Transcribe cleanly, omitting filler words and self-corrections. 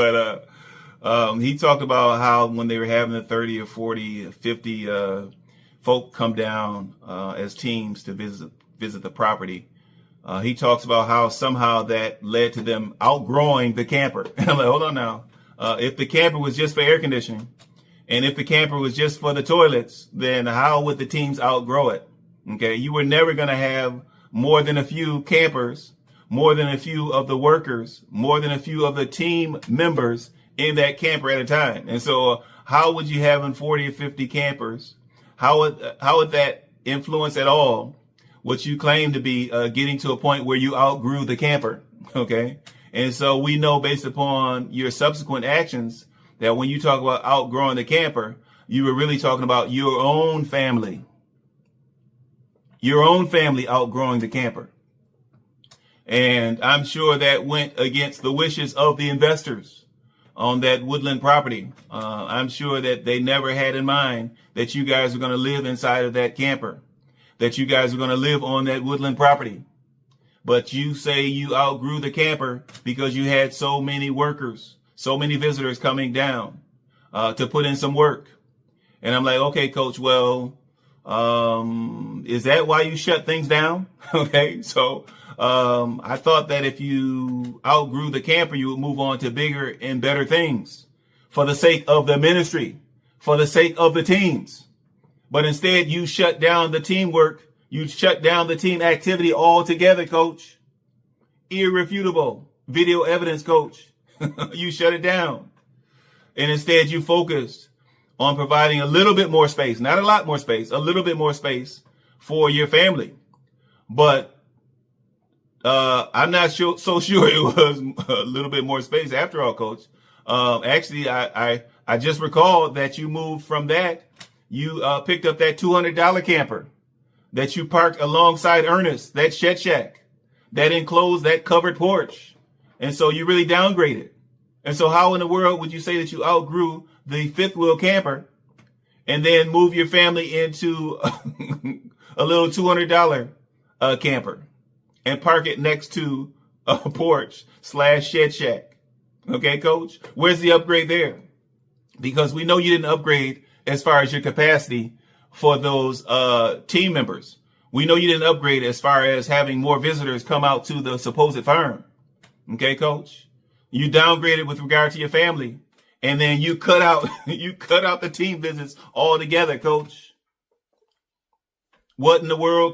But he talked about how when they were having the 30 or 40 or 50 folk come down as teams to visit the property. He talks about how somehow that led to them outgrowing the camper. And I'm like, hold on now. If the camper was just for air conditioning, and if the camper was just for the toilets, then how would the teams outgrow it? Okay, you were never going to have more than a few campers, more than a few of the workers, more than a few of the team members in that camper at a time. And so how would you have 40 or 50 campers? How would that influence at all what you claim to be getting to a point where you outgrew the camper? Okay. And so we know based upon your subsequent actions that when you talk about outgrowing the camper, you were really talking about your own family outgrowing the camper. And I'm sure that went against the wishes of the investors on that woodland property. I'm sure that they never had in mind that you guys are going to live inside of that camper, that you guys are going to live on that woodland property. But you say you outgrew the camper because you had so many workers, so many visitors coming down to put in some work. And I'm like, okay, coach, well, is that why you shut things down? Okay, so I thought that if you outgrew the camper, you would move on to bigger and better things for the sake of the ministry, for the sake of the teams. But instead, you shut down the teamwork. You shut down the team activity altogether, coach. Irrefutable video evidence, coach. You shut it down. And instead, you focused on providing a little bit more space, not a lot more space, a little bit more space for your family. But I'm not so sure it was a little bit more space after all, coach. Actually, I just recalled that you moved from that. You picked up that $200 camper that you parked alongside Ernest, that shed shack, that enclosed that covered porch. And so you really downgraded. And so how in the world would you say that you outgrew the fifth wheel camper and then move your family into a little $200 camper and park it next to a porch / shed shack? Okay, coach, where's the upgrade there? Because we know you didn't upgrade as far as your capacity for those team members. We know you didn't upgrade as far as having more visitors come out to the supposed farm. Okay, coach, you downgraded with regard to your family, and then you cut out the team visits altogether, coach. What in the world?